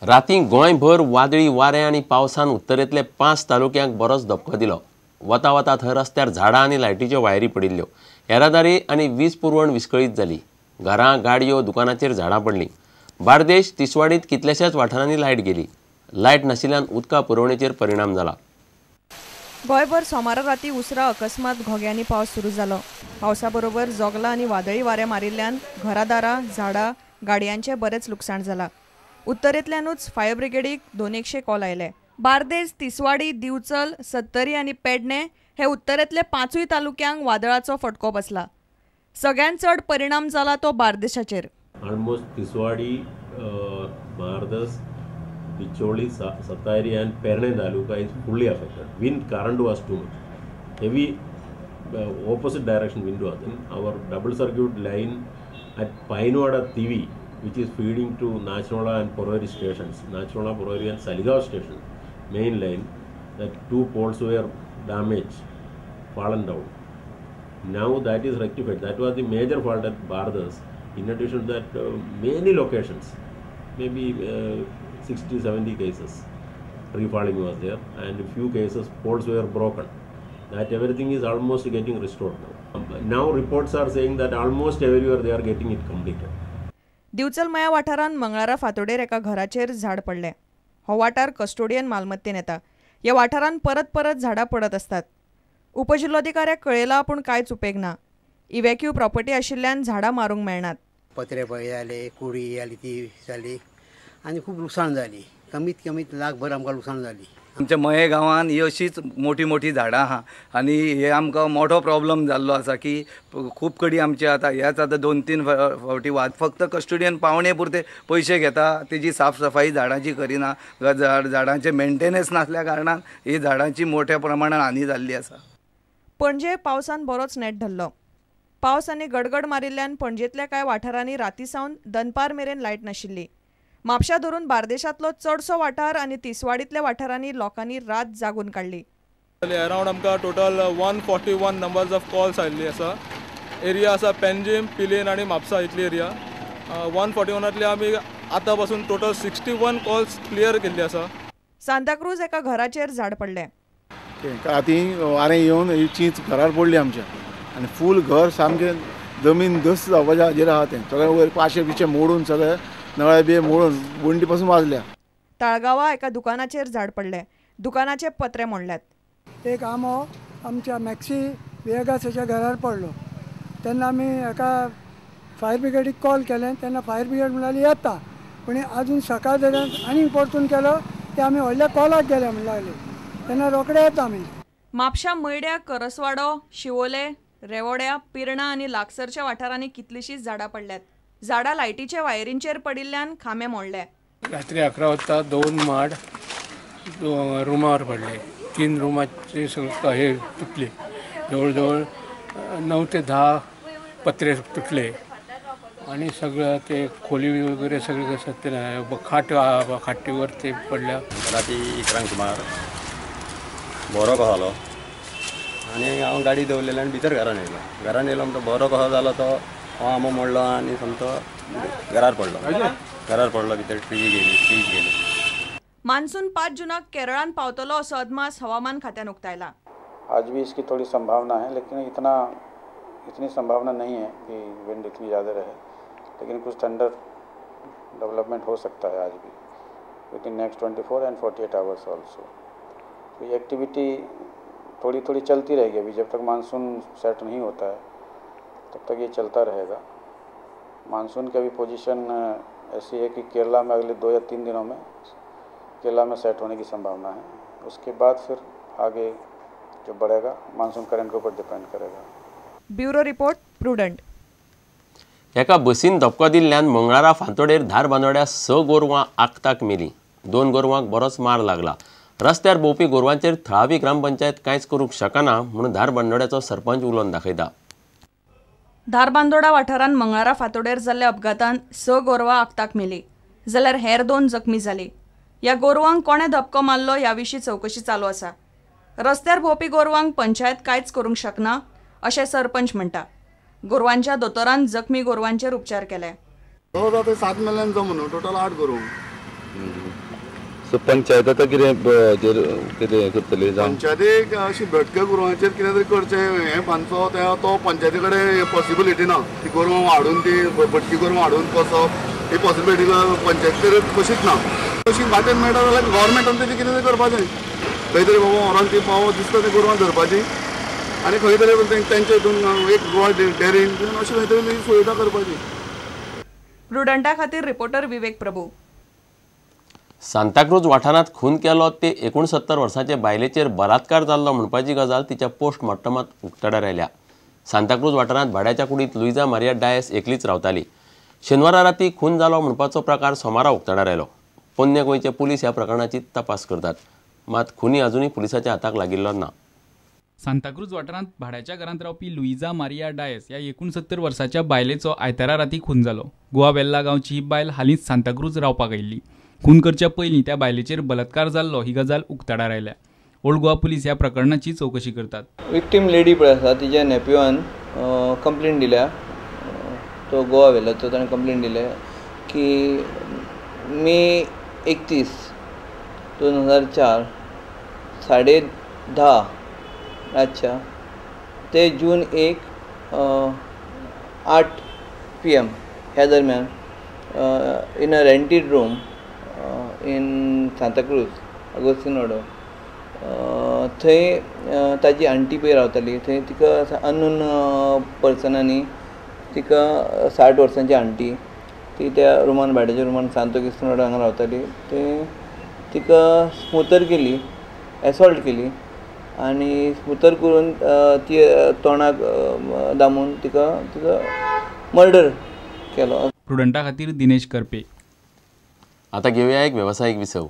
राती गोंयभर वादळी वारे आनी पावसान उत्तरेंतले 5 तालुक्यांक बरोच धपको दिलो। वता वता थंय रस्त्यार झाडां आनी लायटीच्यो वायरी पडिल्ल्यो। येरादारी आनी वीज पुरवण विस्कळीत जाली। घरां, गाडयो, दुकानाचेर झाडां पडलीं। बार्देश, तिसवाडीत कितल्याशाच वाठारांनी लायट गेली। लायट नाशिल्ल्यान उदका पुरवणेचेर परिणाम जाला। गोंयभर सोमारा राती उसरा अकस्मात घोग्यांनी पावस सुरू जालो। पावसा बरोबर जोगला आनी वादळी वारे मारिल्ल्यान घरादारां, झाडां, गाडयांचे बरेच लुकसाण जाला। उत्तरेंतल्यानूच फायर ब्रिगेडीक 200 कॉल आयले। बार्देस, तिसवाडी, दिवचल, सत्तरी आनी पेडणे हे उत्तरेंतले 5 तालुक्यांक वादळाचो फटको बसला। सगळ्यांत चड परिणाम जाला तो बार्देशाचेर। Almost Tiswadi, Bardas, Bicholi, Satari and Perne Taluka is fully affected. Wind current was too much. Heavy opposite direction wind was. Our double circuit line at Painwada TV, which is feeding to Nachnola and Porori stations, Nachnola, Porori and Saligao station, main line, that 2 poles were damaged, fallen down. Now that is rectified. That was the major fault at Bardas. In addition to that, many locations, maybe 60-70 cases, refalling was there, and a few cases poles were broken. That everything is almost getting restored now. Now reports are saying that almost everywhere they are getting it completed. दिवचलमया वाठारांत मंगळारा फातोडेर एका घराचेर झाड पडले। हो वाठार custodian मालमत्तेन येता। ह्या वाठारांत परत परत झाडां पडत असतात। उपजिल्लोधिकाऱ्याक कळयलां पूण कांयच उपेग ना। इव्हॅक्यू प्रॉपर्टी आशिल्ल्यान झाडां मारूंक मेळनात। पत्रे पळय जाले, कुडी जाली ती जाली आनी खूब लुकसाण जाली। कमीत कमीत लाखभर आमकां लुकसाण जाली। आमच्या मये गांवांत ही अशीच मोठी मोठी झाडां आहा आनी हे आमकां मोठो प्रॉब्लम जाल्लो आसा की खूब कडी आमचे आतां हेच आतां 2-3 फावटी वाद फक्त कस्टोडियन पावणे पुरते पयशे घेता, तेजी साफ सफाई झाडांची करिना, झाडांचे मेंटेनन्स नासल्या कारणान ही झाडांची मोठ्या प्रमाणात हानी जाल्ली आसा। पणजे पावसान बरोच नेट धरलो। पावस आनी गडगड मारिल्ल्यान पणजेंतल्या कांय वाठारांनी रातीसावन दनपार मेरेन लायट नाशिल्ली। म्हापशा धरून बार्देशांतलो चडसो वाठार आनी तिसवाडींतल्या वाठारांनी लोकांनी रात जागून काडली। अराउंड आमकां टोटल 141 नंबर्स ऑफ कॉल्स आयिल्ली आसा। एरिया आसा पेंजीम, पिलेन आनी म्हापसा इतली एरिया। 141तले आमी आतां पासून टोटल 61 कॉल्स क्लियर केल्ली आसा। सांताक्रूज एका घराचेर झाड पडलें। राती वारें येवन ही चींच घरार पडली आमच्या आनी फूल घर सामकें जमीन दस जावपाच्या हाजेर आहा तें सगळें वयर पाशे बिशे मोडून सगळे नळे बी मोडून वंडी पासून वाजल्या। ताळगांवां एका दुकानाचेर झाड पडलें। दुकानाचे पत्रे मोडल्यात। एक आंबो आमच्या मॅक्सी वेगासाच्या घरार पडलो। तेन्ना आमी एका फायर ब्रिगेडीक कॉल केलें तेन्ना फायर ब्रिगेड म्हणली येता, पूण अजून सकाळ दर्यान आनीक परतून केलो ते आमी व्हडल्या कॉलाक गेले म्हणून लागले तेन्ना रोखडे येता आमी। म्हापशा, मयड्या, करसवाडो, शिवोले, रेवोड्या, पिर्णा आनी लागसरच्या वाठारांनी कितलीशींच झाडां पडल्यात। झाडां लायटीच्या वायरींचेर पडिल्ल्यान खांबे मोडले। रात्री 11 वाजता 2 माड रुमावर पडले। 3 रुमाचे हे तुटले। जवळ जवळ 9 ते 10 पत्रे तुटले आणि सगळं ते खोली वगैरे सगळे कसं खाटीवर ते पडल्या। राती 11 सुमार बरो कहो आनी हांव गाडी दवरलेली आनी भितर घरान येयलो म्हणटा बरो कहो जालो तो हो आंबो मोडलो आनी सामको घरार पडलो भितर फ्रीज गेली। मान्सून 5 जूनाक केरळान पावतलो असो अदमास हवामान खात्यान उक्तायला। आज भी इसकी थोड़ी संभावना है, लेकिन इतनी संभावना नहीं है कि विंड इतनी ज़्यादा रहे, लेकिन कुछ थंडर डेवलपमेंट हो सकता है आज भी with in next 24 and 48 hours also. तो ये एक्टिविटी थोड़ी थोड़ी चलती रहेगी। अभी जब तक मानसून सेट नहीं होता है तब तक ये चलता रहेगा। मानसून की अभी पोजीशन ऐसी है कि केरला में अगले 2 या 3 दिनों में केरला में सेट होने की संभावना है। उसके बाद फिर आगे जो बढ़ेगा मानसून करंट के ऊपर डिपेंड करेगा। Bureau report, prudent. एका बसीन धपको दिल्ल्यान मंगळारा फातोडेर धार बांदोड्या 6 गोरवां आखताक मेली। 2 गोरवांक बरोच मार लागला। रस्त्यार भोंवपी गोरवांचेर थळावी ग्रामपंचायत कांयच करूंक शकना म्हणून धार बांदोड्याचो सरपंच उलोवन दाखयता। धारबांदोडा वाठारांत मंगळारा फातोडेर जाल्ल्या अपघातांत 6 गोरवां आखताक मेली, जाल्यार हेर 2 जखमी जाली। ह्या गोरवांक कोणे धपको मारलो ह्या विशीं चवकशी चालू आसा। रस्त्यार भोंवपी गोरवांक पंचायत कांयच करूंक शकना अशें सरपंच म्हणटा। गोरवांच्या दोतोरान जखमी गोरवांचेर उपचार केले। हो 7 मेल्यान जमून टोटल 8 गोरवां। सो पंचायत आतां कितें करतली जावं पंचायतीक अशी भटक्या गोरवांचेर कितें तरी करचें हें बांदचो तो पंचायती कडेन पॉसिबिलिटी ना ती गोरवां वाडून ती भटकी गोरवां वाडून कसप ही पॉसिबिलिटी पंचायती कशीच ना अशी वाटेन मेळटा जाल्यार गव्हर्मेंटान तेजें कितें तरी करपाचें खंय तरी बाबा व्हरोन ती पाव दिसता ती गोरवां धरपाची आनी खंय तरी तेंचे हितून एक गोवा डेरीन अशी खंय तरी सुविधा करपाची. प्रुडंटा खातीर रिपोर्टर विवेक प्रभू. सांताक्रूज वाठारांत खून केलो ते 69 वर्साचे बायलेचेर बलात्कार जाल्लो म्हणपाची गजाल तिच्या पोस्टमॉर्टमांत उक्ताडार आयल्या. सांताक्रूज वाठारांत भाड्याच्या कुडींत लुइजा मारिया डायस एकलीच रावताली. शेनवारा राती खून जालो म्हणपाचो प्रकार सोमारा उक्ताडार आयलो. पोन्ने गोंयचे पुलीस ह्या प्रकरणाची तपास करतात. मात खुनी अजूनय पुलिसाच्या हाताक लागिल्लो ना. सांताक्रूज वाठारांत भाड्याच्या घरांत रावपी लुइजा मारिया डायस ह्या 69 वर्साच्या बायलेचो आयतारा राती खून जालो. गोवा वेल्ला गांवची ही बायल हालींच सांताक्रूज रावपाक आयिल्ली. खून करच्या पयलीं त्या बायलेचेर बलात्कार जाल्लो ही गजाल उक्ताडार आयल्या. ओल्ड गोवा पुलीस ह्या प्रकरणाची चवकशी करतात. विक्टीम लेडी पळय आसा तिच्या नेप्युआन कंप्लेंट दिल्या. तो गोवा वेल्लाचो ताणें कंप्लेंट दिल्या की मे 31, 2004 10:30 रातच्या ते जून 1, 8 PM ह्या दरम्यान in a rented room in Santacruz अगोस्तिनोडो थंय ताजी आंटी पळय रावताली. थंय तिका अननोन पर्सनांनी तिका 60 वर्सांची आंटी ती त्या रुमान भाड्याच्या रुमान सांताक्रूज हांगा रावताली. थंय तिका स्मुतर केली, एसॉल्ट केली आनी स्मुतर करून ती तोंडाक दामून तिका मर्डर केलो. प्रुडंटा खातीर दिनेश करपे. आता घेऊया एक व्यावसायिक विसव.